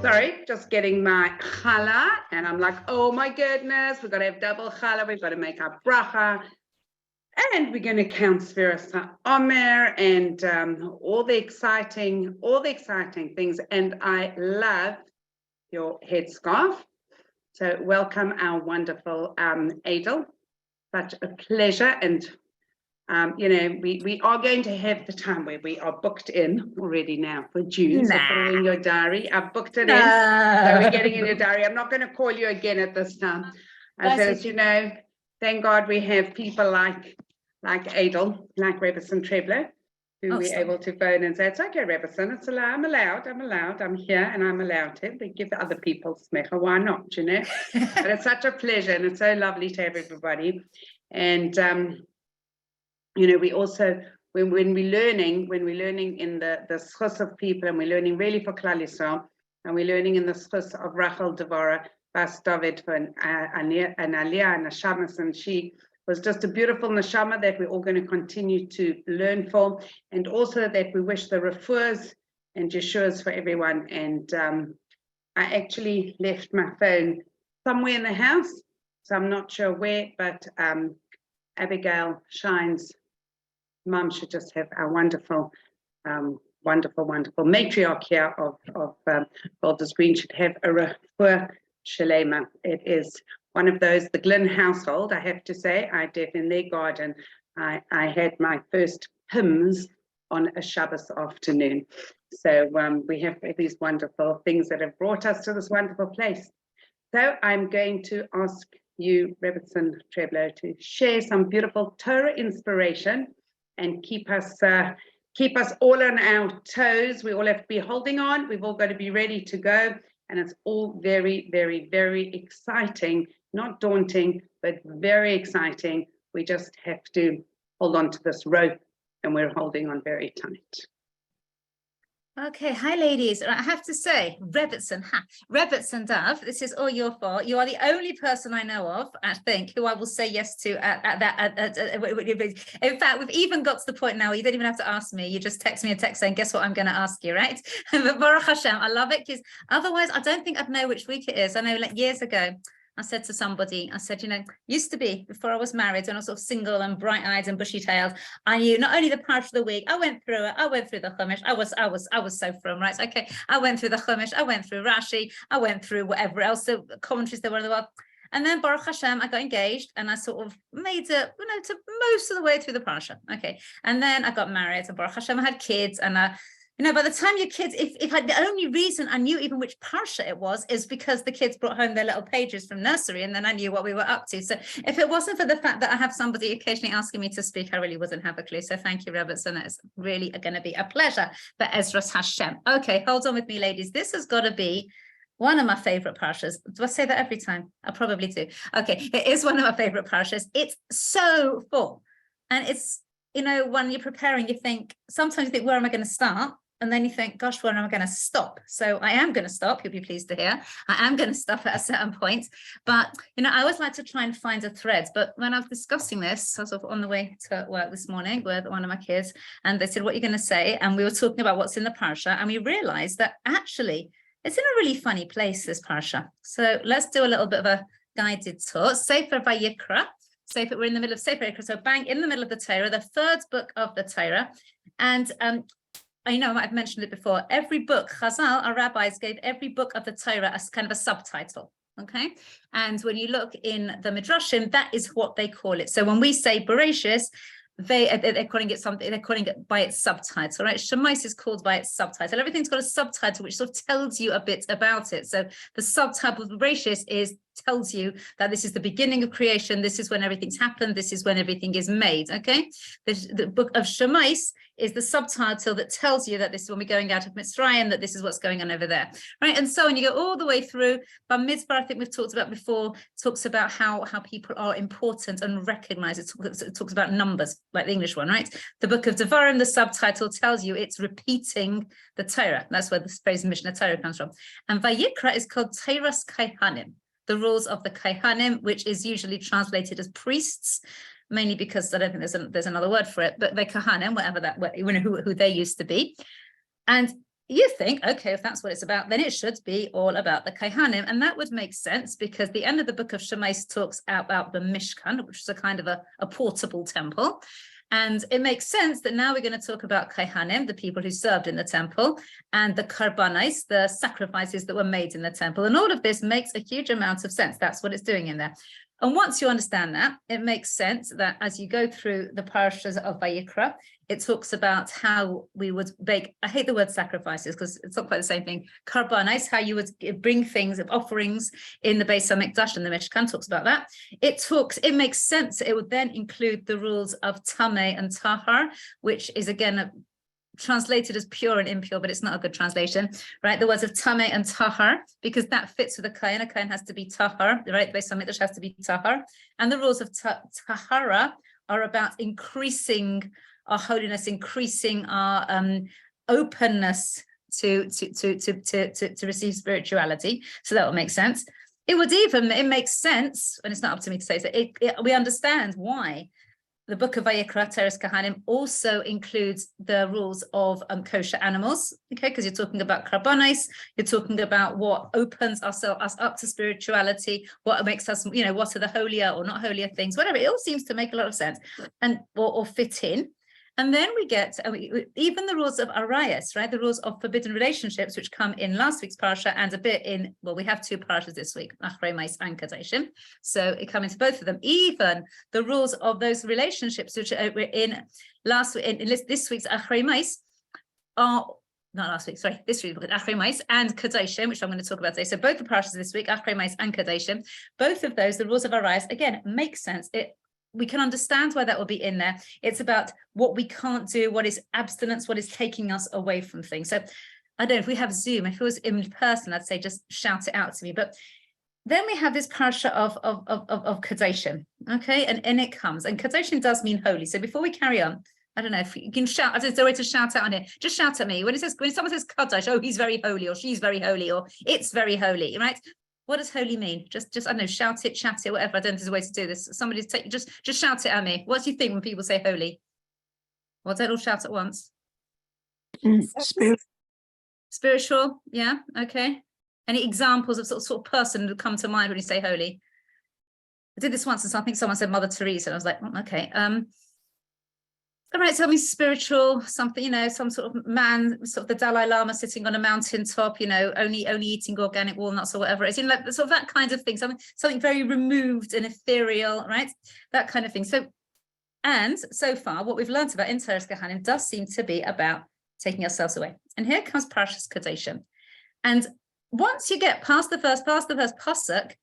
Sorry, just getting my challah, and I'm like, oh my goodness, we've got to have double challah, we've got to make our bracha, and we're going to count Sfiras HaOmer, and all the exciting things. And I love your headscarf. So welcome our wonderful Aidel. Such a pleasure. And we are going to have the time where we are booked in already now for June. So put it in your diary. I've booked it in. So we're getting in your diary. I'm not going to call you again at this time. I said, thank God we have people like Aidel, like Rebbetzin Treblow, who we're able to phone and say, it's okay, Rebbetzin, it's allowed, I'm allowed, I'm here and I'm allowed to. They give the other people smecha, why not, But it's such a pleasure and it's so lovely to have everybody. And we also, when we're learning in the schus of people, and we're learning really for Klal Yisrael, and we're learning in the schus of Rachel Devora, Bas David for an Aliyah and a Shamas, and she was just a beautiful neshama that we're all going to continue to learn from, and also that we wish the refuahs and Yeshuas for everyone. And I actually left my phone somewhere in the house, so I'm not sure where, but Abigail Shine's mum should just have a wonderful matriarch here of Golders Green should have a refuah shalema. It is one of those, the Glynn household, I have to say. I did in their garden. I had my first hymns on a Shabbos afternoon. So we have these wonderful things that have brought us to this wonderful place. So I'm going to ask you, Rebbetzin Treblow, to share some beautiful Torah inspiration and keep us all on our toes. We all have to be holding on. We've all got to be ready to go. And it's all very, very, very exciting, not daunting, but very exciting. We just have to hold on to this rope, and we're holding on very tight. Okay, hi ladies. I have to say, Rebbetzin Dav, this is all your fault. You are the only person I know of, I think, who I will say yes to at that. In fact, we've even got to the point now where you don't even have to ask me. You just text me a text saying, guess what I'm going to ask you, right? But Baruch Hashem, I love it, because otherwise I don't think I'd know which week it is. I know like years ago, I said to somebody, I said, used to be, before I was married, when I was sort of single and bright-eyed and bushy-tailed, I knew not only the part of the week, I went through it, I went through the Chumash, I was so from, right? Okay, I went through the Chumash, I went through Rashi, I went through whatever else, the commentaries there were in the world. And then Baruch Hashem, I got engaged and I sort of made it, to most of the way through the parasha. Okay, and then I got married and Baruch Hashem, I had kids, and by the time your kids, if the only reason I knew even which parsha it was is because the kids brought home their little pages from nursery, and then I knew what we were up to. So if it wasn't for the fact that I have somebody occasionally asking me to speak, I really wouldn't have a clue. So thank you, Rebbetzin. It's really going to be a pleasure for Ezras Hashem. Okay, hold on with me, ladies. This has got to be one of my favorite parshas. Do I say that every time? I probably do. Okay, it is one of my favorite parshas. It's so full. And it's, when you're preparing, sometimes you think, where am I going to start? And then you think, gosh, where am I going to stop? So I am going to stop. You'll be pleased to hear. I am going to stop at a certain point. But, I always like to try and find a thread. But when I was discussing this, I was on the way to work this morning with one of my kids, and they said, what are you going to say? And we were talking about what's in the parsha. And we realized that actually it's in a really funny place, this parsha. So let's do a little bit of a guided tour. Sefer Vayikra. We're in the middle of Sefer Vayikra. So bang, in the middle of the Torah, the third book of the Torah. And I know I've mentioned it before. Every book, Chazal, our rabbis gave every book of the Torah as kind of a subtitle. Okay, and when you look in the Midrashim, that is what they call it. So when we say Bereshis, they're calling it something. They're calling it by its subtitle, right? Shemais is called by its subtitle. Everything's got a subtitle which sort of tells you a bit about it. So the subtitle of Bereshis tells you that this is the beginning of creation. This is when everything's happened. This is when everything is made. Okay, the book of Shemais is the subtitle that tells you that this is when we're going out of Mitzrayim, that this is what's going on over there, right? And so when you go all the way through, Bamidbar, I think we've talked about before, talks about how people are important and recognized. It talks about numbers, like the English one, right? The book of Devarim, the subtitle tells you it's repeating the Torah. That's where the phrase Mishnah Torah comes from. And Vayikra is called Teiras Kaihanim, the rules of the Kaihanim, which is usually translated as priests, mainly because I don't think there's another word for it, but the Kahanim, whatever that, who they used to be. And you think, okay, if that's what it's about, then it should be all about the Kohanim. And that would make sense because the end of the book of Shemais talks about the Mishkan, which is a kind of a portable temple. And it makes sense that now we're going to talk about Kohanim, the people who served in the temple, and the Karbanis, the sacrifices that were made in the temple. And all of this makes a huge amount of sense. That's what it's doing in there. And once you understand that, it makes sense that as you go through the parashas of Vayikra, it talks about how we would make, I hate the word sacrifices because it's not quite the same thing. Karbanis, how you would bring things, offerings in the Beis HaMikdash, and the Mishkan talks about that. It makes sense. It would then include the rules of Tameh and Tahar, which is again translated as pure and impure, but it's not a good translation, right? The words of Tameh and Tahar, because that fits with a Kohen. A Kohen has to be Tahar, right? The Beis HaMikdash has to be Tahar. And the rules of Tahara are about increasing our holiness, increasing our openness to receive spirituality. So that would make sense. It makes sense, and it's not up to me to say, so we understand why the book of Vayikra, Teres Kahanim, also includes the rules of kosher animals, okay? Because you're talking about karbanos, you're talking about what opens us up to spirituality, what makes us, what are the holier or not holier things, whatever. It all seems to make a lot of sense and or fit in. And then we get even the rules of arayas, right? The rules of forbidden relationships, which come in last week's parasha and a bit in, well, we have two parashas this week, Achrei Mais and Kadeshim. So it comes into both of them. Even the rules of those relationships, which were in last week, in this week's Achrei Mais, are not last week, sorry, this week, Achrei Mais and Kadeshim, which I'm going to talk about today. So both the parashas this week, Achrei Mais and Kadeshim, both of those, the rules of arayas, again, make sense. We can understand why that will be in there. It's about what we can't do, what is abstinence, what is taking us away from things. So I don't know if we have Zoom, if it was in person, I'd say just shout it out to me. But then we have this parasha of Kadeshim, okay? And in it comes, and Kadeshim does mean holy. So before we carry on, I don't know if you can shout, I don't know if there's a way to shout out on here. Just shout at me. When someone says Kadesh, oh, he's very holy, or she's very holy, or it's very holy, right? What does holy mean? Just I don't know, shout it, chat it, whatever. I don't know if there's a way to do this. Somebody's just shout it at me. What do you think when people say holy? Well, don't all shout at once. Spiritual, yeah, okay. Any examples of sort of person that come to mind when you say holy? I did this once, and I think someone said Mother Teresa, and I was like, okay. All right, tell me spiritual, something, some sort of man, sort of the Dalai Lama sitting on a mountaintop, only eating organic walnuts or whatever it is, like sort of that kind of thing, something very removed and ethereal, right? That kind of thing. And so far, what we've learned about in Teres Kahanim does seem to be about taking ourselves away. And here comes Parashas Kadeshim. And once you get past the first pasuk,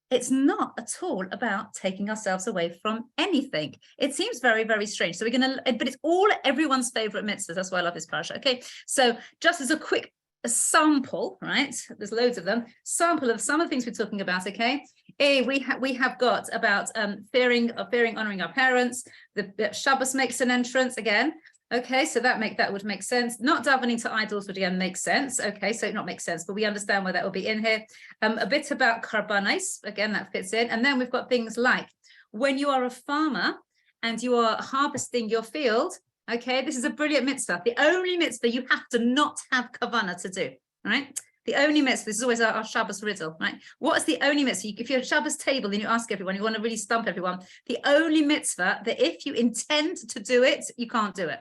it's not at all about taking ourselves away from anything. It seems very, very strange. So but it's all everyone's favorite mitzvahs. That's why I love this parasha. Okay, so just as a quick sample, right? There's loads of them. Sample of some of the things we're talking about. Okay, we have got about fearing, honoring our parents. The Shabbos makes an entrance again. Okay, so that would make sense. Not davening to idols would again make sense. Okay, so not make sense, but we understand where that will be in here. A bit about karbanos, again, that fits in. And then we've got things like when you are a farmer and you are harvesting your field, okay, this is a brilliant mitzvah. The only mitzvah you have to not have kavanah to do, right? The only mitzvah, this is always our Shabbos riddle, right? What is the only mitzvah? If you're at Shabbos table and you ask everyone, you want to really stump everyone, the only mitzvah that if you intend to do it, you can't do it.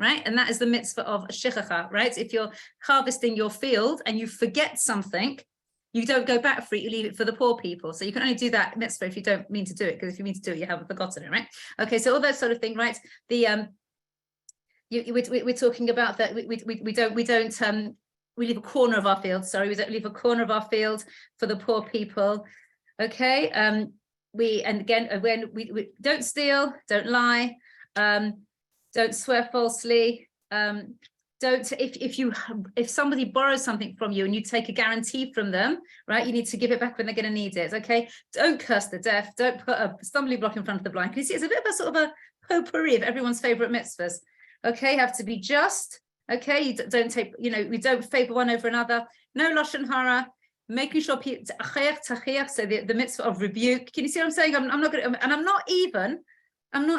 Right, and that is the mitzvah of shichacha, right? If you're harvesting your field and you forget something, you don't go back for it, you leave it for the poor people. So you can only do that mitzvah if you don't mean to do it, because if you mean to do it, you haven't forgotten it, right? Okay, so all that sort of thing, right? We're talking about that we leave a corner of our field. Sorry, we don't leave a corner of our field for the poor people. Okay, when we don't steal, don't lie. Don't swear falsely. If somebody borrows something from you and you take a guarantee from them, right, you need to give it back when they're going to need it. Okay, don't curse the deaf. Don't put a stumbling block in front of the blind. Can you see it's a bit of a sort of a potpourri of everyone's favorite mitzvahs? Okay, have to be just. Okay, you don't take, we don't favor one over another. No lashon hara. Making sure people, so the mitzvah of rebuke. Can you see what I'm saying? I'm not going to, and I'm not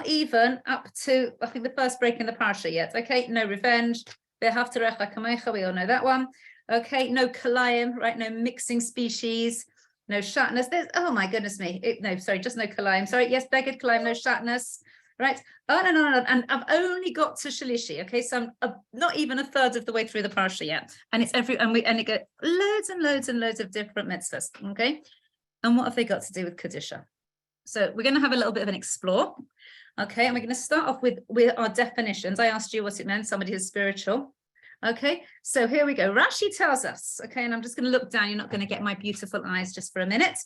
even up to, I think, the first break in the parasha yet. Okay, no revenge, V'ahavtarecha kamecha, we all know that one. Okay, no kalayim, right? No mixing species, no shatness. There's, oh my goodness me. No, sorry, just no kalayim. Sorry, yes, beged kalayim, no shatness. Right. Oh, no. And I've only got to Shalishi. Okay, so I'm not even a third of the way through the parasha yet. And it's and it got loads and loads and loads of different mitzvahs. Okay. And what have they got to do with Kedusha? So we're going to have a little bit of an explore. Okay, and we're going to start off with our definitions. I asked you what it meant, somebody who's spiritual. Okay, so here we go. Rashi tells us, okay, and I'm just going to look down. You're not going to get my beautiful eyes just for a minute.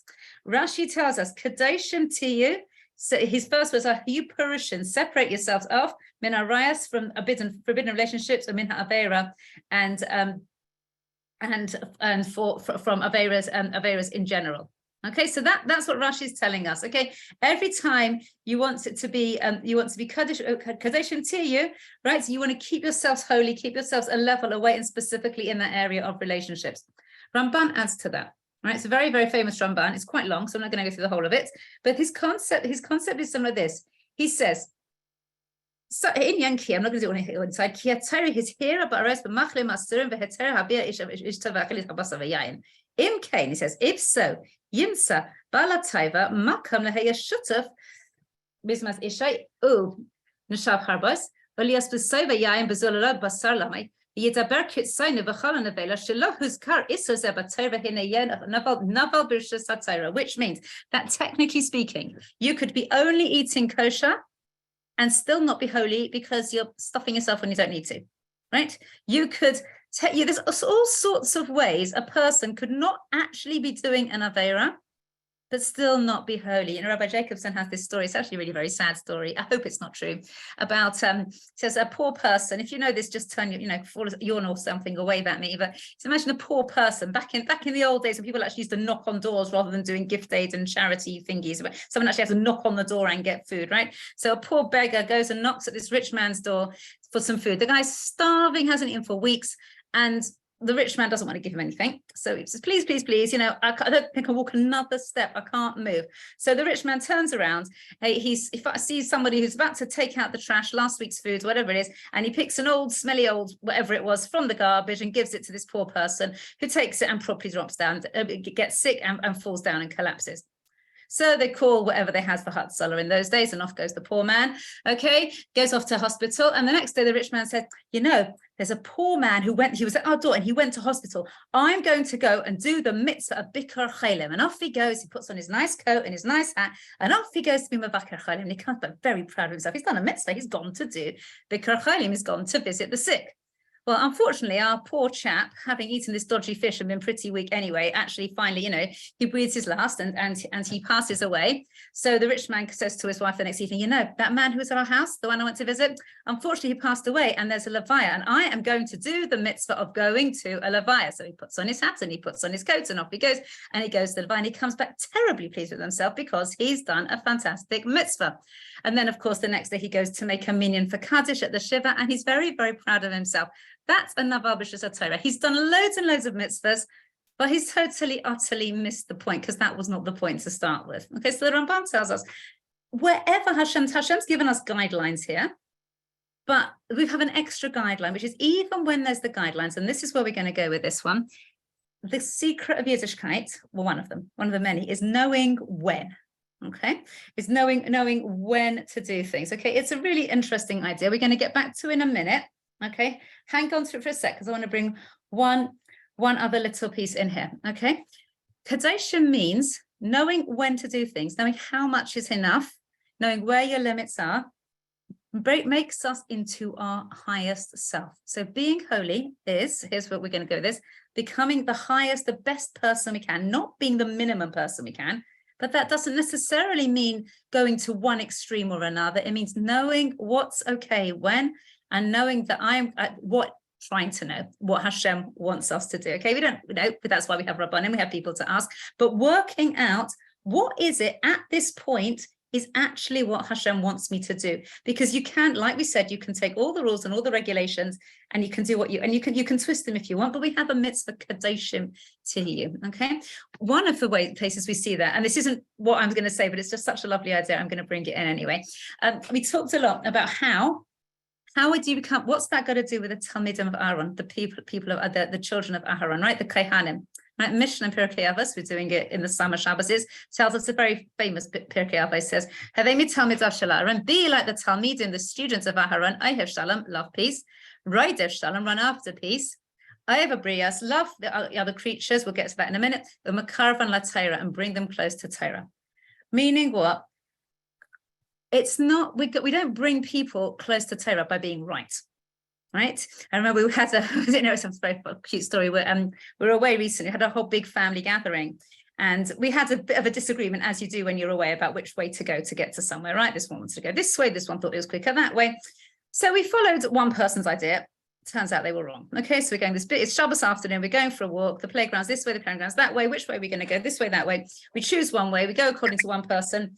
Rashi tells us, Kadeshim Tiyu. So his first words are, you Purushin, separate yourselves off, min arayas, from forbidden relationships, or min ha'avera, and from averas in general. Okay, so that's what Rashi is telling us. Okay, every time you want it to be, kadeshim tiyu, right? So you want to keep yourselves holy, keep yourselves a level away, and specifically in that area of relationships. Ramban adds to that. Right, it's a very, very famous Ramban. It's quite long, so I'm not going to go through the whole of it. But his concept is similar to this. He says, so in Yankee, I'm not going to do it inside. His hera ba'ares b'machle masurim v'hetera habir ishta v'achelis habasa v'yayin. Im kain, he says, if so, yimsa balataiva makam leheya shutaf bismas ishay nishav harbos olias b'soy v'yayin b'zolala basar lamay. Which means that technically speaking, you could be only eating kosher and still not be holy because you're stuffing yourself when you don't need to, right? You could there's all sorts of ways a person could not actually be doing an avera but still not be holy. And Rabbi Jacobson has this story. It's actually a really very sad story. I hope it's not true. About says a poor person. If you know this, just turn yawn or something or wave at me. But so imagine a poor person back in the old days when people actually used to knock on doors rather than doing gift aid and charity thingies. Someone actually has to knock on the door and get food, right? So a poor beggar goes and knocks at this rich man's door for some food. The guy's starving, hasn't eaten for weeks, and the rich man doesn't want to give him anything. So he says, please, I don't think I can walk another step. I can't move. So the rich man turns around. He sees somebody who's about to take out the trash, last week's food, whatever it is, and he picks an old, smelly old, whatever it was, from the garbage and gives it to this poor person who takes it and properly drops down, gets sick and falls down and collapses. So they call whatever they had for Hatzalah in those days, and off goes the poor man. Okay, goes off to hospital. And the next day, the rich man said, there's a poor man he was at our door and he went to hospital. I'm going to go and do the mitzvah of Bikar Chaylim. And off he goes. He puts on his nice coat and his nice hat, and off he goes to be Mavakar Chaylim. And he comes back very proud of himself. He's done a mitzvah. He's gone to do Bikar Chaylim. He's gone to visit the sick. Well, unfortunately, our poor chap, having eaten this dodgy fish and been pretty weak anyway, actually finally, he breathes his last and he passes away. So the rich man says to his wife the next evening, that man who was at our house, the one I went to visit, unfortunately, he passed away and there's a levaya, and I am going to do the mitzvah of going to a levaya. So he puts on his hat and he puts on his coat and off he goes, and he goes to the levaya, and he comes back terribly pleased with himself because he's done a fantastic mitzvah. And then, of course, the next day he goes to make a minyan for Kaddish at the Shiva, and he's very, very proud of himself. That's a navar b'shus Torah. He's done loads and loads of mitzvahs, but he's totally, utterly missed the point because that was not the point to start with. Okay, so the Ramban tells us, wherever Hashem's given us guidelines here, but we have an extra guideline, which is even when there's the guidelines, and this is where we're going to go with this one. The secret of Yiddishkeit, well, one of the many, is knowing when. Okay, is knowing when to do things. Okay, it's a really interesting idea. We're going to get back to in a minute. Okay, hang on to it for a sec because I want to bring one other little piece in here. Okay, Kadeshim means knowing when to do things, knowing how much is enough, knowing where your limits are, makes us into our highest self. So being holy here's what we're going to go with this, becoming the highest, the best person we can, not being the minimum person we can. But that doesn't necessarily mean going to one extreme or another. It means knowing what's okay when, and knowing that trying to know what Hashem wants us to do. Okay, we don't know, but that's why we have Rabbanim, we have people to ask, but working out what is it at this point is actually what Hashem wants me to do. Because you can, like we said, you can take all the rules and all the regulations and you can do you can twist them if you want, but we have a mitzvah kadoshim to you, okay? One of the places we see that, and this isn't what I'm going to say, but it's just such a lovely idea, I'm going to bring it in anyway. We talked a lot about how How would you become? What's that got to do with the Talmidim of Aaron, the people of the children of Aaron, right? The Kohanim, right? Mishnah and Pirkei Avos, we're doing it in the summer Shabbos. Tells us a very famous Pirkei Avos says, "Havemi Talmidav shel Aaron, be like the Talmidim, the students of Aaron. I have shalom, love peace. Roidev shalom, run after peace. I have a brias, love the other creatures. We'll get to that in a minute. The makarvan la Torah, and bring them close to Torah." Meaning what? It's not, we don't bring people close to Torah by being right. Right? I remember we had it's a very cute story where we were away recently, had a whole big family gathering. And we had a bit of a disagreement, as you do when you're away, about which way to go to get to somewhere, right? This one wants to go this way, this one thought it was quicker that way. So we followed one person's idea. Turns out they were wrong. Okay, so we're going this bit, it's Shabbos afternoon, we're going for a walk, the playground's this way, the playground's that way, which way are we going to go? This way, that way. We choose one way, we go according to one person,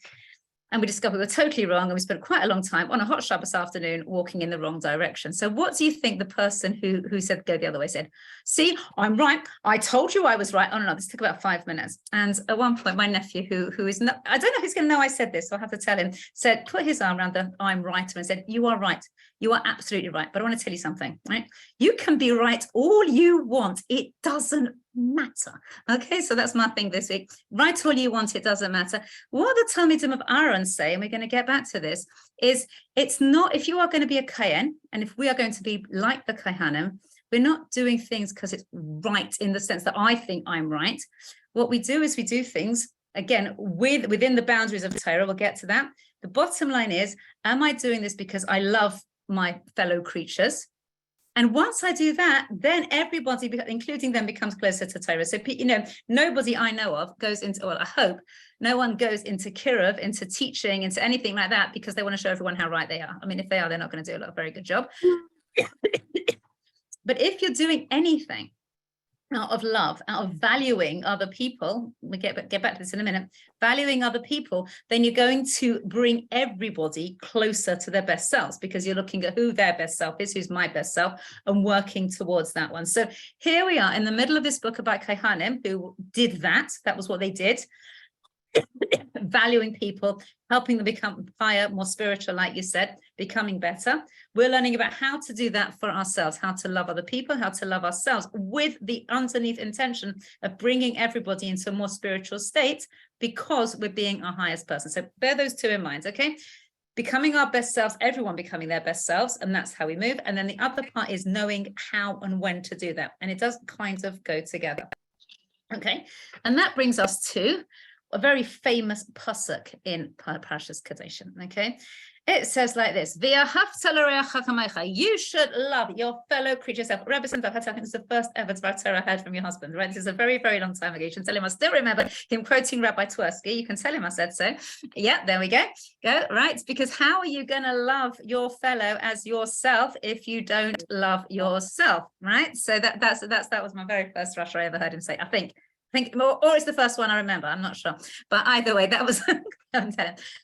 and we discover we were totally wrong, and we spent quite a long time on a hot Shabbos afternoon walking in the wrong direction. So what do you think the person who said go the other way said? See, I'm right. I told you I was right. Oh no, this took about 5 minutes. And at one point, my nephew, who is not, I don't know if he's going to know I said this, so I'll have to tell him, said, put his arm around the I'm right, and said, you are right. You are absolutely right. But I want to tell you something, right? You can be right all you want. It doesn't matter. Okay, so that's my thing this week. Write all you want, it doesn't matter. What the Talmidim of Aaron say, and we're going to get back to this, is it's not, if you are going to be a Kohen, and if we are going to be like the Kohanim, we're not doing things because it's right in the sense that I think I'm right. What we do is we do things, again, within the boundaries of Torah. We'll get to that. The bottom line is, am I doing this because I love my fellow creatures? And once I do that, then everybody, including them, becomes closer to Torah. So, nobody I know of goes into, well, I hope, no one goes into kiruv, into teaching, into anything like that, because they want to show everyone how right they are. I mean, if they are, they're not going to do a very good job. But if you're doing anything out of love, out of valuing other people, we get back to this in a minute, valuing other people, then you're going to bring everybody closer to their best selves, because you're looking at who their best self is, who's my best self, and working towards that one. So here we are in the middle of this book about Kohanim, who did that. That was what they did. Valuing people, helping them become higher, more spiritual, like you said, becoming better. We're learning about how to do that for ourselves, how to love other people, how to love ourselves, with the underneath intention of bringing everybody into a more spiritual state, because we're being our highest person. So bear those two in mind, okay? Becoming our best selves, everyone becoming their best selves, and that's how we move. And then the other part is knowing how and when to do that. And it does kind of go together. Okay, and that brings us to a very famous pasuk in Parashas Kadeshim. Okay, it says like this: you should love your fellow creatures. Rabbi Sindar, I think it's the first ever Dvar Torah I heard from your husband, right? This is a very, very long time ago. You can tell him I still remember him quoting Rabbi Twersky. You can tell him I said so. Yeah, there we go. Right, because how are you going to love your fellow as yourself if you don't love yourself, right? So that was my very first Russia I ever heard him say, I think, or it's the first one I remember, I'm not sure. But either way, that was,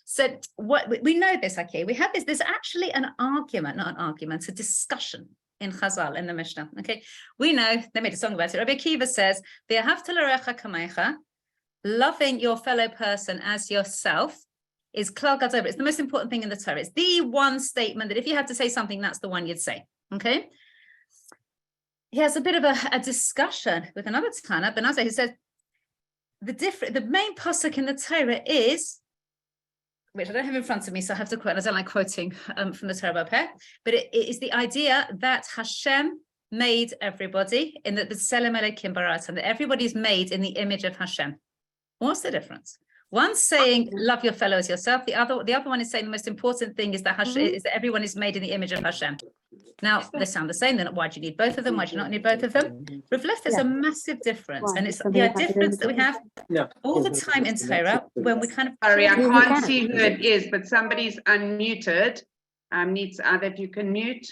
so what we know this, okay, we have there's actually an argument, not an argument, a discussion in Chazal, in the Mishnah, okay? We know, they made a song about it. Rabbi Akiva says, loving your fellow person as yourself is klal gadol. It's the most important thing in the Torah. It's the one statement that if you had to say something, that's the one you'd say, okay? He has a bit of a discussion with another Tana, Benazir, who says the main pasuk in the Torah is, which I don't have in front of me, so I have to quote. I don't like quoting from the Torah Bapeh, but it is the idea that Hashem made everybody in the Tselem Elokim Baratam, that everybody is made in the image of Hashem. What's the difference? One saying love your fellow as yourself. The other one is saying the most important thing is that Hashem, is that everyone is made in the image of Hashem. Now they sound the same. Then why do you need both of them? Why do you not need both of them? Rav Left, there's a massive difference, and it's the difference that we have all the time in Torah when we kind of. Sorry, I can't see who it is, but somebody's unmuted. Needs either if you can mute.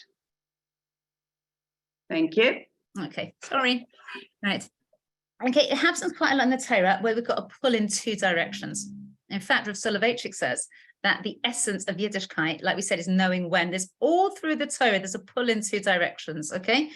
Thank you. Okay, sorry. Right. Okay, it happens quite a lot in the Torah where we've got to pull in two directions. In fact, Rav Soloveitchik says that the essence of Yiddishkeit, like we said, is knowing when. There's all through the Torah, there's a pull in two directions, okay?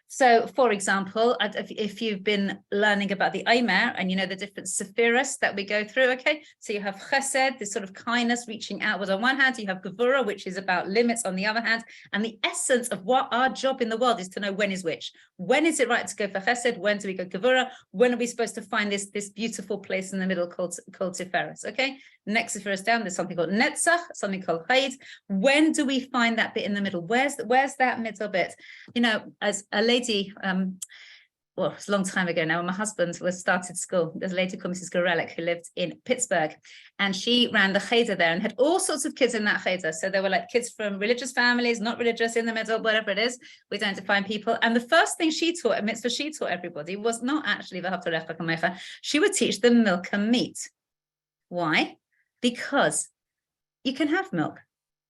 So, for example, if you've been learning about the Aimer and you know the different sephiros that we go through, okay? So you have chesed, this sort of kindness reaching outward on one hand, you have gevura, which is about limits on the other hand, and the essence of what our job in the world is to know when is which. When is it right to go for chesed? When do we go gevura? When are we supposed to find this beautiful place in the middle called tiferes, okay? Next sephiros down, there's something called netzach, something called chayid. When do we find that bit in the middle? Where's that middle bit? You know, as a lady, well, it's a long time ago now, when my husband was started school, there's a lady called Mrs. Gorelick who lived in Pittsburgh, and she ran the cheder there and had all sorts of kids in that cheder. So there were like kids from religious families, not religious, in the middle, whatever it is. We don't define people. And the first thing she taught, a mitzvah she taught everybody, was not actually v'ahavta l'reacha kamecha. She would teach them milk and meat. Why? Because you can have milk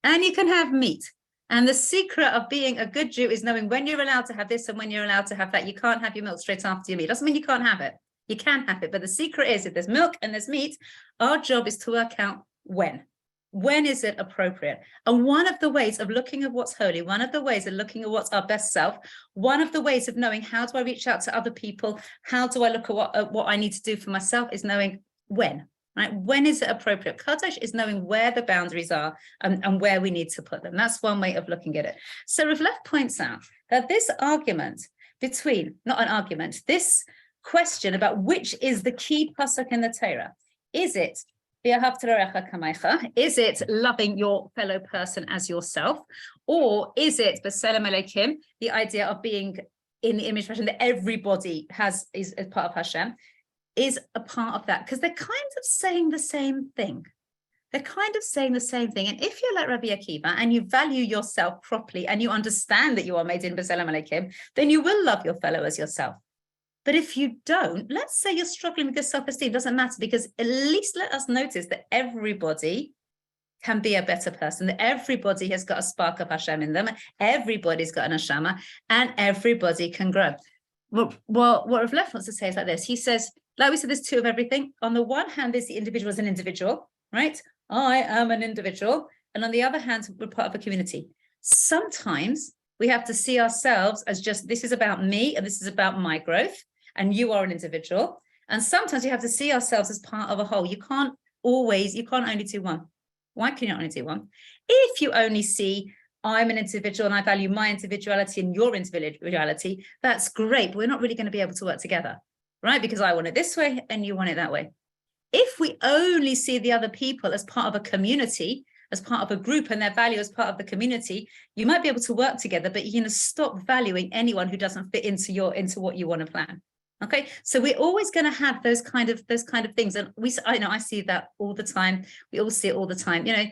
and you can have meat. And the secret of being a good Jew is knowing when you're allowed to have this and when you're allowed to have that. You can't have your milk straight after your meat. Doesn't mean you can't have it. You can have it. But the secret is, if there's milk and there's meat, our job is to work out when. When is it appropriate? And one of the ways of looking at what's holy, one of the ways of looking at what's our best self, one of the ways of knowing how do I reach out to other people, how do I look at what I need to do for myself, is knowing when. Right? When is it appropriate? Kadosh is knowing where the boundaries are and where we need to put them. That's one way of looking at it. So Rav Lev points out that this argument between, not an argument, this question about which is the key pasuk in the Torah, is it v'ahavta l'reacha kamecha? Is it loving your fellow person as yourself? Or is it b'selem elokim, the idea of being in the image that everybody is part of Hashem? Is a part of that, because they're kind of saying the same thing. They're kind of saying the same thing. And if you're like Rabbi Akiva and you value yourself properly and you understand that you are made in B'Tselem Elokim, then you will love your fellow as yourself. But if you don't, let's say you're struggling with your self-esteem, doesn't matter, because at least let us notice that everybody can be a better person, that everybody has got a spark of Hashem in them, everybody's got an Hashama, and everybody can grow. Well, what Rav Lev wants to say is like this. He says, like we said, there's two of everything. On the one hand, there's the individual as an individual, right? I am an individual. And on the other hand, we're part of a community. Sometimes we have to see ourselves as just, this is about me and this is about my growth, and you are an individual. And sometimes you have to see ourselves as part of a whole. You can't only do one. Why can you only do one? If you only see, I'm an individual and I value my individuality and your individuality, that's great, but we're not really going to be able to work together. Right? Because I want it this way and you want it that way. If we only see the other people as part of a community, as part of a group, and their value as part of the community, you might be able to work together, but you're going to stop valuing anyone who doesn't fit into what you want to plan. Okay, so we're always going to have those kind of things, and I see that all the time. We all see it all the time. You know,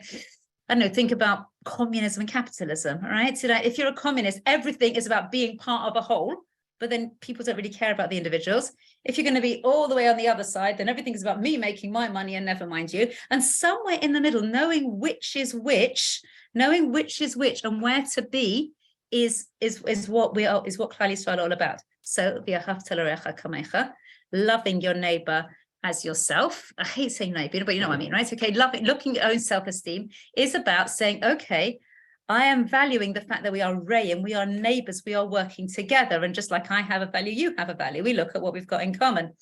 I don't know. Think about communism and capitalism. All right, so that if you're a communist, everything is about being part of a whole. But then people don't really care about the individuals. If you're going to be all the way on the other side, then everything's about me making my money and never mind you. And somewhere in the middle, knowing which is which and where to be is what Klal Yisrael are all about. So v'ahavta l'reacha kamecha, loving your neighbor as yourself. I hate saying neighbor, but you know what I mean, right? Okay, looking at your own self-esteem is about saying, okay, I am valuing the fact that we are re'im, we are neighbors, we are working together. And just like I have a value, you have a value. We look at what we've got in common,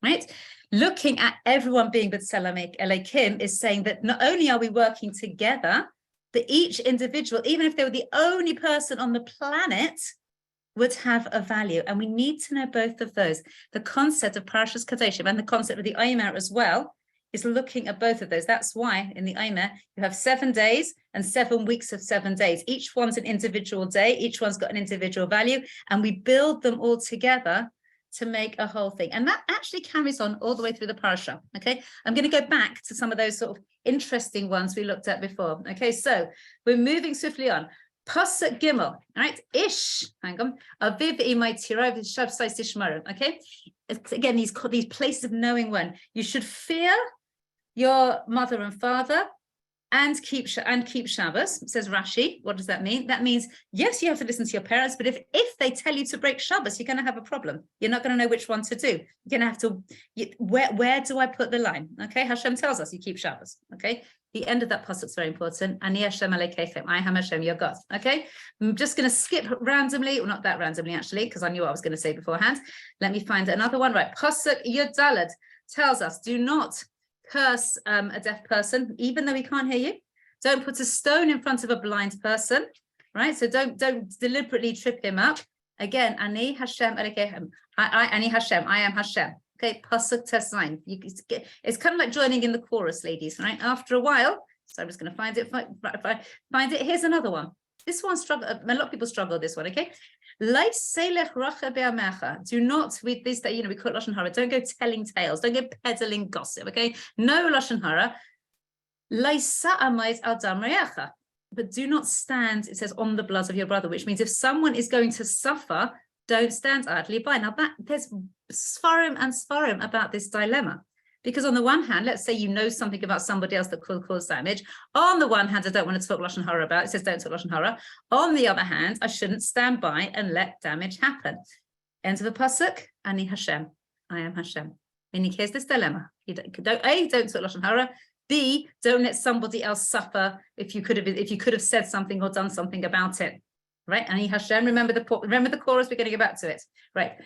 right? Looking at everyone being B'Tselem Elokim is saying that not only are we working together, but each individual, even if they were the only person on the planet, would have a value. And we need to know both of those. The concept of Parashas Kadeshim and the concept of the Omer as well is looking at both of those. That's why in the Omer, you have 7 days and 7 weeks of 7 days. Each one's an individual day. Each one's got an individual value. And we build them all together to make a whole thing. And that actually carries on all the way through the parasha. Okay, I'm going to go back to some of those sort of interesting ones we looked at before. Okay, so we're moving swiftly on. Pasuk Gimel, all right, Ish, hang on, Aviv imay tirov shavsais tishmarim. Okay, again, these places of knowing when you should fear your mother and father and keep Shabbos, says Rashi. What does that mean? That means, yes, you have to listen to your parents, but if they tell you to break Shabbos, you're going to have a problem. You're not going to know which one to do. You're going to have to, where do I put the line? Okay, Hashem tells us you keep Shabbos. Okay, The end of that pasuk is very important. Ani Hashem Elokeichem, I am Hashem, your God. Okay, I'm just going to skip randomly, or not that randomly actually, because I knew what I was going to say beforehand. Let me find another one. Right, pasuk Yud Daled tells us, do not curse a deaf person, even though he can't hear you. Don't put a stone in front of a blind person, right? So don't deliberately trip him up. Again, Ani Hashem Elokeichem, Ani Hashem, I am Hashem. Okay, pasuk tesayin. It's kind of like joining in the chorus, ladies, right? After a while, so I'm just going to find it. Find it. Here's another one. This one struggle. A lot of people struggle with this one. Okay, do not with this that we call it lashon hara. Don't go telling tales. Don't go peddling gossip. Okay, no lashon hara. But do not stand. It says on the blood of your brother, which means if someone is going to suffer, don't stand idly by. Now there's svarim and svarim about this dilemma, because on the one hand, let's say you know something about somebody else that could cause damage. On the one hand, I don't want to talk lashon hara about it. It says don't talk lashon hara. On the other hand, I shouldn't stand by and let damage happen. End of the pasuk. Ani Hashem, I am Hashem. Meaning, here's this dilemma: don't talk lashon hara. B, don't let somebody else suffer if you could have said something or done something about it. Right, Ani Hashem. Remember the chorus. We're going to go back to it. Right,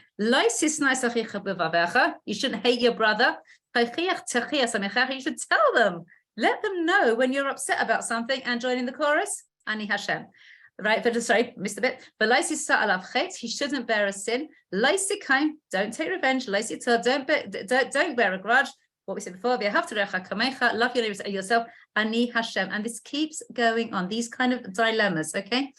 you shouldn't hate your brother. You should tell them. Let them know when you're upset about something and join in the chorus. Ani Hashem. Right, but sorry, missed a bit. But he shouldn't bear a sin. Don't take revenge. Don't bear a grudge. What we said before, love your neighbors and yourself. Ani Hashem. And this keeps going on. These kind of dilemmas. Okay.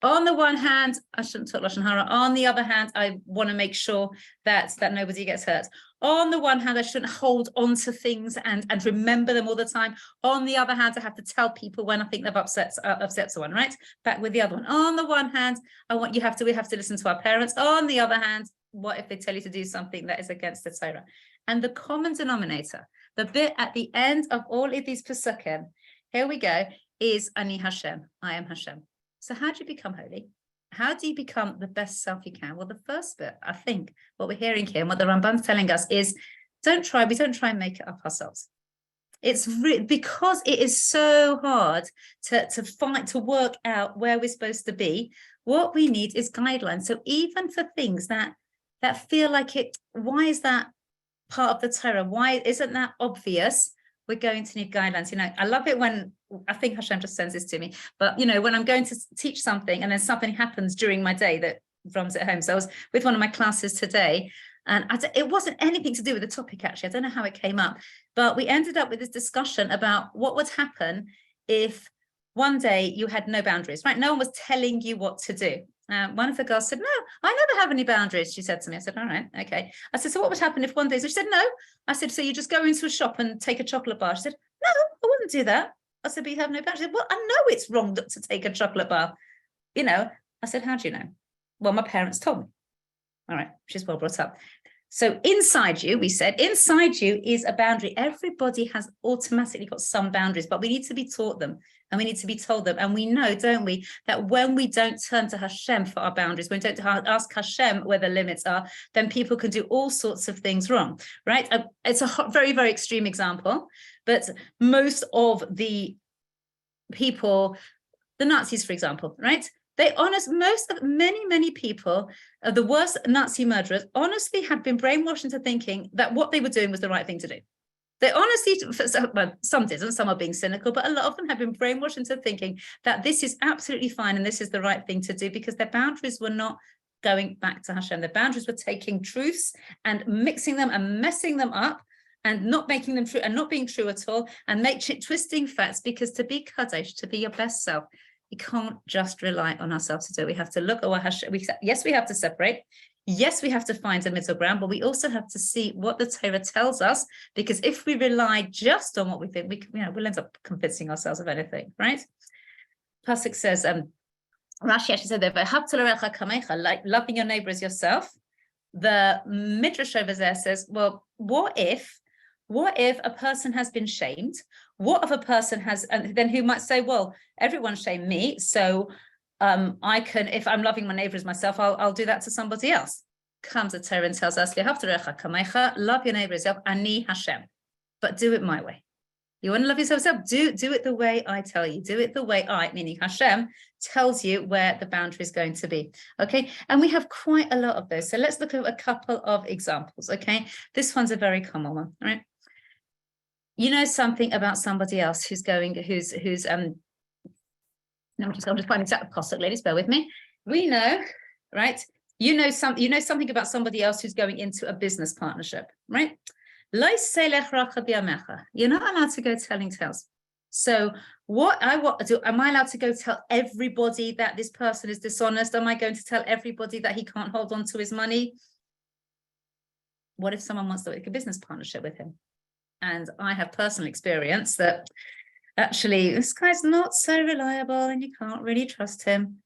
On the one hand, I shouldn't talk lashon hara. On the other hand, I want to make sure that nobody gets hurt. On the one hand, I shouldn't hold on to things and remember them all the time. On the other hand, I have to tell people when I think they've upset someone. Right? Back with the other one. On the one hand, we have to listen to our parents. On the other hand, what if they tell you to do something that is against the Torah? And the common denominator, the bit at the end of all of these pesukim, here we go, is Ani Hashem, I am Hashem. So how do you become holy? How do you become the best self you can? Well, the first bit, I think, what we're hearing here and what the Rambam's telling us is, we don't try and make it up ourselves. It's because it is so hard to work out where we're supposed to be. What we need is guidelines. So even for things that feel like it, why is that part of the Torah? Why isn't that obvious? We're going to need guidelines. I love it when, I think Hashem just sends this to me, but when I'm going to teach something and then something happens during my day that drums it home. So I was with one of my classes today, and it wasn't anything to do with the topic, actually. I don't know how it came up, but we ended up with this discussion about what would happen if one day you had no boundaries, right? No one was telling you what to do. One of the girls said, no, I never have any boundaries, she said to me. I said, all right, okay. I said, so what would happen if one day, so she said, no. I said, so you just go into a shop and take a chocolate bar? She said, no, I wouldn't do that. I said, but you have no boundaries. She said, well, I know it's wrong to take a chocolate bar. I said, how do you know? Well, my parents told me. All right, she's well brought up. So inside you, we said, inside you is a boundary. Everybody has automatically got some boundaries, but we need to be taught them and we need to be told them. And we know, don't we, that when we don't turn to Hashem for our boundaries, when we don't ask Hashem where the limits are, then people can do all sorts of things wrong, right? It's a very, very extreme example, but most of the people, the Nazis, for example, right? Many people, the worst Nazi murderers, honestly had been brainwashed into thinking that what they were doing was the right thing to do. They honestly, well, some didn't, some are being cynical, but a lot of them have been brainwashed into thinking that this is absolutely fine and this is the right thing to do, because their boundaries were not going back to Hashem. Their boundaries were taking truths and mixing them and messing them up and not making them true and not being true at all, and twisting facts, because to be Kadesh, to be your best self, we can't just rely on ourselves to do it. We have to look at what Hashem, yes, we have to separate. Yes, we have to find a middle ground, but we also have to see what the Torah tells us, because if we rely just on what we think, we'll end up convincing ourselves of anything, right? Pasuk says, Rashi actually said there, like loving your neighbor as yourself. The Midrash over there says, well, what if a person has been shamed? What if a person has, and then who might say, well, everyone shamed me, so I can, if I'm loving my neighbor as myself, I'll do that to somebody else. Comes the Torah and tells us, love your neighbor as yourself, Ani Hashem, but do it my way. You want to love yourself, do it the way I tell you. Do it the way meaning Hashem, tells you where the boundary is going to be. Okay, and we have quite a lot of those. So let's look at a couple of examples. Okay, this one's a very common one, right? You know something about somebody else who's I'm just finding exact pasuk, ladies, bear with me. We know, right? You know something about somebody else who's going into a business partnership, right? You're not allowed to go telling tales. So am I allowed to go tell everybody that this person is dishonest? Am I going to tell everybody that he can't hold on to his money? What if someone wants to make a business partnership with him? And I have personal experience that actually this guy's not so reliable and you can't really trust him.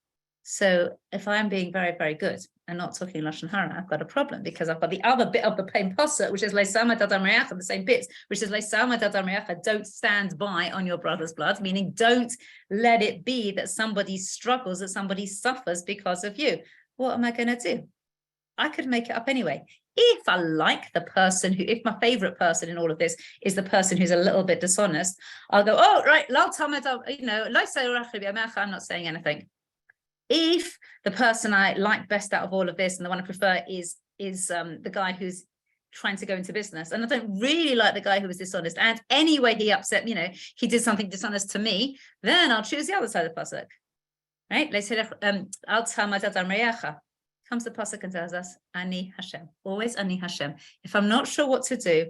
So if I'm being very, very good and not talking Lashon Hara, I've got a problem, because I've got the other bit of the pain pasuk, which is Leisama Dadam Reacha, the same bits, which is Leisama Dadam Reacha, don't stand by on your brother's blood, meaning don't let it be that somebody struggles, that somebody suffers because of you. What am I going to do? I could make it up anyway. If I like the person if my favorite person in all of this is the person who's a little bit dishonest, I'll go, oh, right, I'm not saying anything. If the person I like best out of all of this and the one I prefer is the guy who's trying to go into business, and I don't really like the guy who was dishonest, and anyway he upset, he did something dishonest to me, then I'll choose the other side of the pasuk, right? Comes the pasuk and tells us, Ani Hashem, always Ani Hashem. If I'm not sure what to do,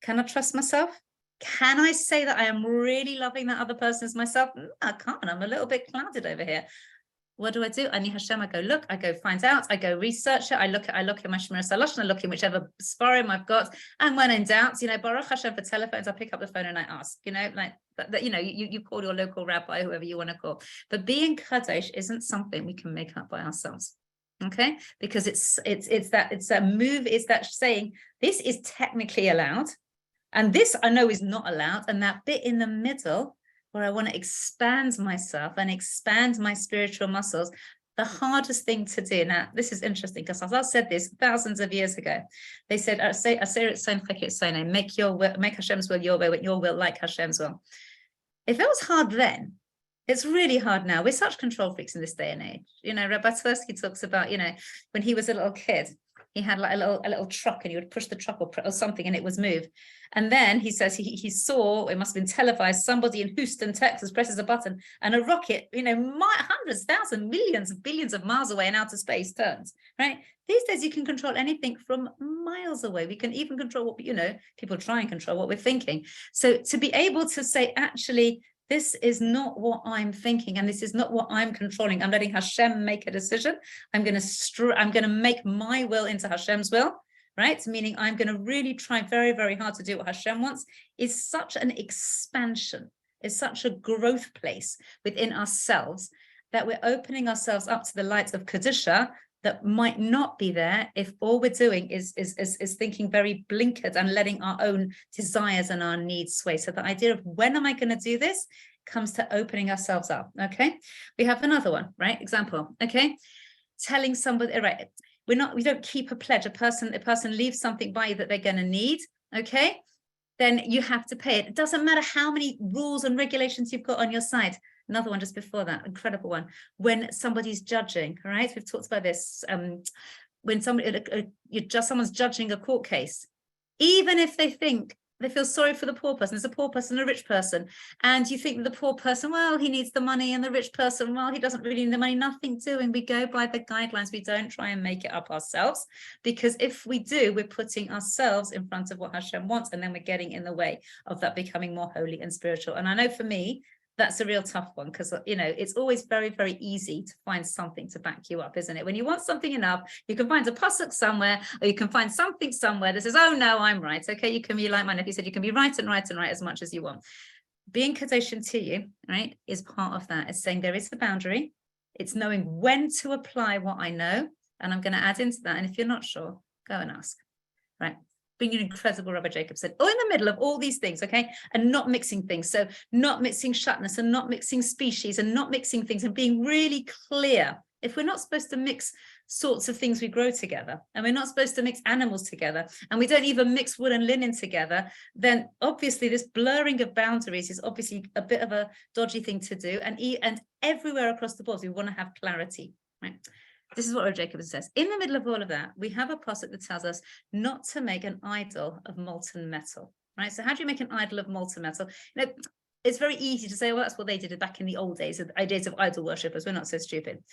can I trust myself? Can I say that I am really loving that other person as myself? I can't. I'm a little bit clouded over here. What do? Ani Hashem, I go look, I go find out, I go research it, I look in my Shemira Salosh, I look in whichever Sfarim I've got, and when in doubt, Baruch Hashem for telephones, I pick up the phone and I ask, you call your local rabbi, whoever you want to call. But being Kadosh isn't something we can make up by ourselves. Okay, because it's that saying this is technically allowed, and this I know is not allowed, and that bit in the middle where I want to expand myself and expand my spiritual muscles, the hardest thing to do. Now, this is interesting because I said this thousands of years ago. They said, make Hashem's will your way, your will like Hashem's will. If it was hard then, it's really hard now. We're such control freaks in this day and age. Rabbi Tversky talks about, when he was a little kid, he had like a little truck, and he would push the truck or something and it was moved. And then he says he saw, it must have been televised, somebody in Houston, Texas presses a button and a rocket, hundreds, thousands, millions, billions of miles away in outer space turns, right? These days you can control anything from miles away. We can even control what, people try and control what we're thinking. So to be able to say, actually, this is not what I'm thinking, and this is not what I'm controlling. I'm letting Hashem make a decision. I'm going to make my will into Hashem's will, right? Meaning I'm going to really try very, very hard to do what Hashem wants. Is such an expansion, is such a growth place within ourselves that we're opening ourselves up to the light of Kedusha that might not be there if all we're doing is thinking very blinkered and letting our own desires and our needs sway. So the idea of when am I going to do this comes to opening ourselves up. Okay, we have another one, right? Example. Okay, telling somebody, right? We don't keep a pledge. A person leaves something by you that they're going to need. Okay, then you have to pay it. It doesn't matter how many rules and regulations you've got on your side. Another one just before that, incredible one. When somebody's judging, all right? We've talked about this. When someone's judging a court case, even if they feel sorry for the poor person, there's a poor person, a rich person, and you think that the poor person, well, he needs the money, and the rich person, well, he doesn't really need the money, nothing doing. We go by the guidelines. We don't try and make it up ourselves, because if we do, we're putting ourselves in front of what Hashem wants, and then we're getting in the way of that becoming more holy and spiritual. And I know for me, that's a real tough one, because it's always very, very easy to find something to back you up, isn't it? When you want something enough, you can find a pasuk somewhere, or you can find something somewhere that says, oh no, I'm right. Okay, you can be like my nephew said, you can be right and right and right as much as you want. Being kadosh to you, right, is part of that. It's saying there is the boundary. It's knowing when to apply what I know, and I'm going to add into that. And if you're not sure, go and ask, right? Being an incredible Rabbi Jacob said, in the middle of all these things, okay, and not mixing things. So not mixing shatnez and not mixing species and not mixing things, and being really clear. If we're not supposed to mix sorts of things we grow together, and we're not supposed to mix animals together, and we don't even mix wool and linen together, then obviously this blurring of boundaries is obviously a bit of a dodgy thing to do. And everywhere across the board, we want to have clarity, right? This is what Rabbi Jacob says. In the middle of all of that, we have a pasuk that tells us not to make an idol of molten metal, right? So how do you make an idol of molten metal? You know, it's very easy to say, well, that's what they did back in the old days of idol worshippers. We're not so stupid.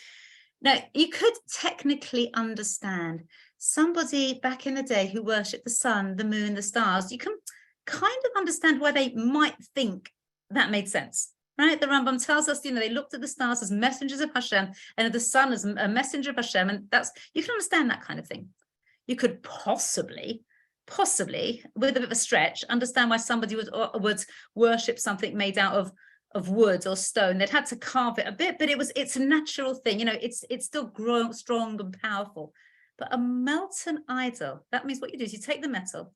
Now, you could technically understand somebody back in the day who worshipped the sun, the moon, the stars. You can kind of understand why they might think that made sense, right? The Rambam tells us, they looked at the stars as messengers of Hashem and the sun as a messenger of Hashem. And you can understand that kind of thing. You could possibly, with a bit of a stretch, understand why somebody would worship something made out of wood or stone. They'd had to carve it a bit, but it's a natural thing. It's still strong and powerful. But a molten idol, that means what you do is you take the metal,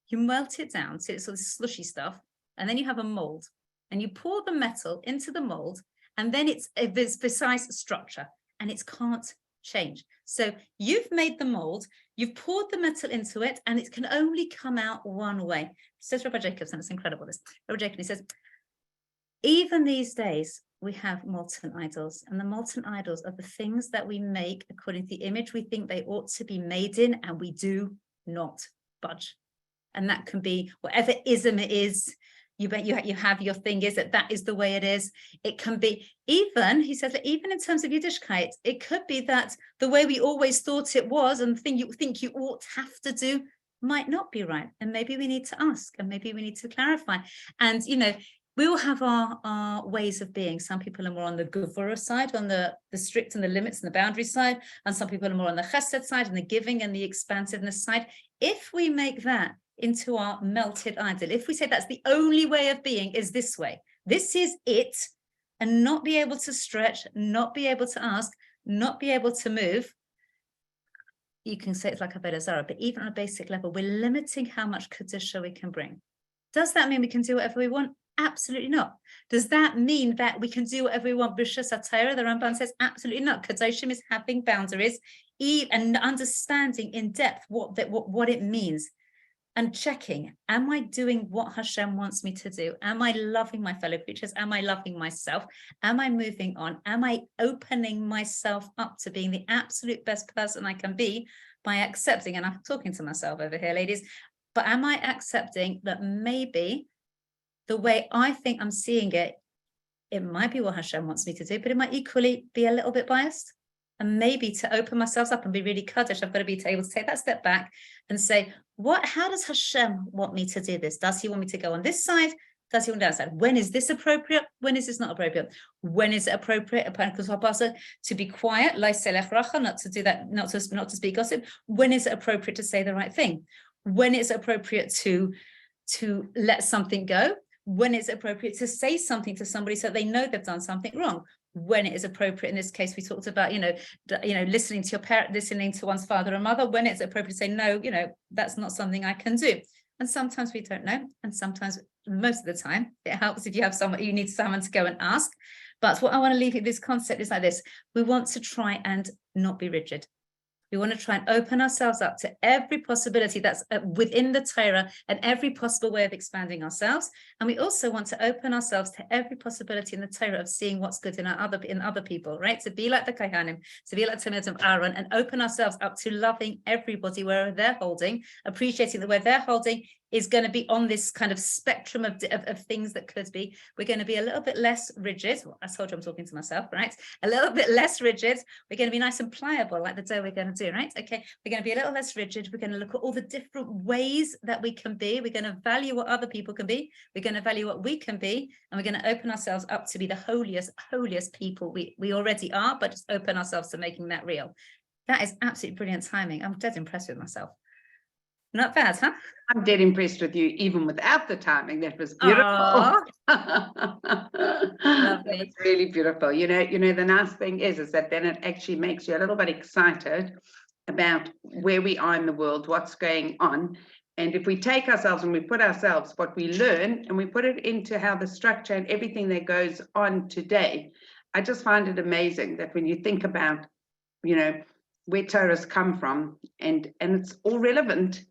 you melt it down so it's sort of slushy stuff, and then you have a mold, and you pour the metal into the mold, and then it's a precise structure, and it can't change. So you've made the mold, you've poured the metal into it, and it can only come out one way. Says Rabbi Jacobson, it's incredible. Rabbi Jacobson says, even these days, we have molten idols, and the molten idols are the things that we make according to the image we think they ought to be made in, and we do not budge. And that can be whatever ism it is. You have your thing is that is the way it is. It can be even, he says, that even in terms of Yiddishkeit, it could be that the way we always thought it was and the thing you think you ought to have to do might not be right. And maybe we need to ask, and maybe we need to clarify. And, we all have our ways of being. Some people are more on the Gevurah side, on the strict and the limits and the boundary side, and some people are more on the Chesed side and the giving and the expansiveness side. If we make that into our melted idol, if we say that's the only way of being is this way, this is it, and not be able to stretch, not be able to ask, not be able to move, you can say it's like a Avodah Zarah, but even on a basic level, we're limiting how much Kedusha we can bring. Does that mean we can do whatever we want? Absolutely not. Does that mean that we can do whatever we want? B'Rishus HaTorah, the Ramban says, absolutely not. Kedoshim is having boundaries and understanding in depth what it means, and checking, am I doing what Hashem wants me to do? Am I loving my fellow creatures? Am I loving myself? Am I moving on? Am I opening myself up to being the absolute best person I can be by accepting, and I'm talking to myself over here, ladies, but am I accepting that maybe the way I think I'm seeing it, it might be what Hashem wants me to do, but it might equally be a little bit biased. And maybe to open myself up and be really Kaddish, I've got to be able to take that step back and say, how does Hashem want me to do this? Does he want me to go on this side? Does he want that side? When is this appropriate? When is this not appropriate? When is it appropriate to be quiet, not to do that, not to speak gossip? When is it appropriate to say the right thing? When is it appropriate to let something go? When it's appropriate to say something to somebody so they know they've done something wrong. When it is appropriate, in this case, we talked about, listening to your parent, listening to one's father and mother. When it's appropriate to say, no, that's not something I can do. And sometimes we don't know. And sometimes, most of the time, it helps if you have someone, you need someone to go and ask. But what I want to leave you, this concept is like this. We want to try and not be rigid. We want to try and open ourselves up to every possibility that's within the Torah and every possible way of expanding ourselves. And we also want to open ourselves to every possibility in the Torah of seeing what's good in other people, right? To be like the Kohanim, to be like Tamid and Aaron, and open ourselves up to loving everybody where they're holding, appreciating that where they're holding is going to be on this kind of spectrum of things that could be. We're going to be a little bit less rigid. Well, I told you I'm talking to myself, right? A little bit less rigid. We're going to be nice and pliable, like the dough we're going to do, right? Okay, we're going to be a little less rigid. We're going to look at all the different ways that we can be. We're going to value what other people can be. We're going to value what we can be. And we're going to open ourselves up to be the holiest people we already are, but just open ourselves to making that real. That is absolutely brilliant timing. I'm dead impressed with myself. Not bad, huh? I'm dead impressed with you, even without the timing. That was beautiful. Lovely. It's really beautiful. The nice thing is that then it actually makes you a little bit excited about where we are in the world, what's going on. And if we take ourselves and we put ourselves, what we learn, and we put it into how the structure and everything that goes on today, I just find it amazing that when you think about, where Torah's come from, and it's all relevant,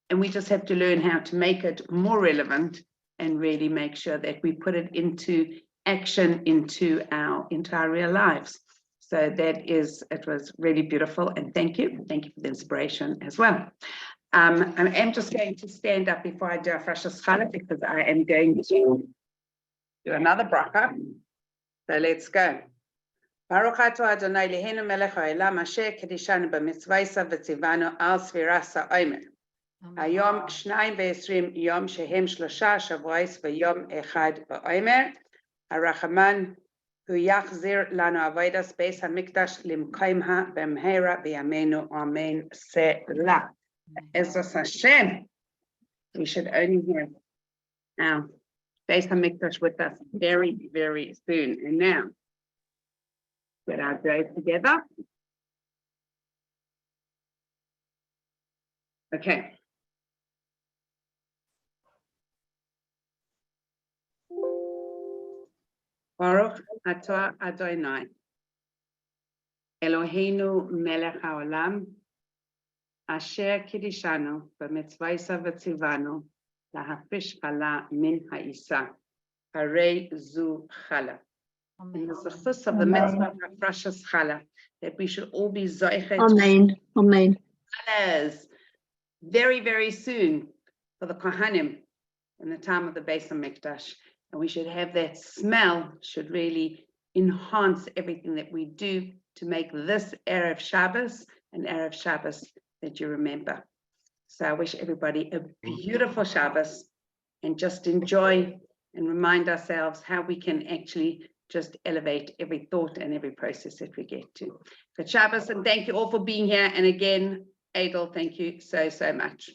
and we just have to learn how to make it more relevant and really make sure that we put it into action into our real lives. So it was really beautiful, and thank you for the inspiration as well. I am just going to stand up before I do a freshest challah, because I am going to do another bracha. So let's go. Baruch atah Adonai Eloheinu melech haolam asher kedishanu b'mitzvaysa v'tzivanu al sfiras ha'omer. Hayom 22 yom shehem 3 shavuos v'yom echad ba'omer. Harachaman hu yachzir lanu avodas beis hamikdash limkoimha b'mheira b'yameinu amen selah. Ezras Hashem, we should only have our beis hamikdash with us very, very soon. And now, get our day together. Okay. Baruch atah Adonai Eloheinu melech haolam asher kidishanu b'mitzvaysa v'tzivanu lahafrish chala min ha'isa harei zu chala. And the zechus of the mitzvah of Hafrashas chala, that we should all be zoichet. Amen. Amen. Very, very soon for the Kohanim in the time of the Beis HaMikdash. And we should have that smell, should really enhance everything that we do to make this Erev Shabbos an Erev Shabbos that you remember. So I wish everybody a beautiful Shabbos, and just enjoy and remind ourselves how we can actually just elevate every thought and every process that we get to. Good Shabbos, and thank you all for being here. And again, Aidel, thank you so, so much.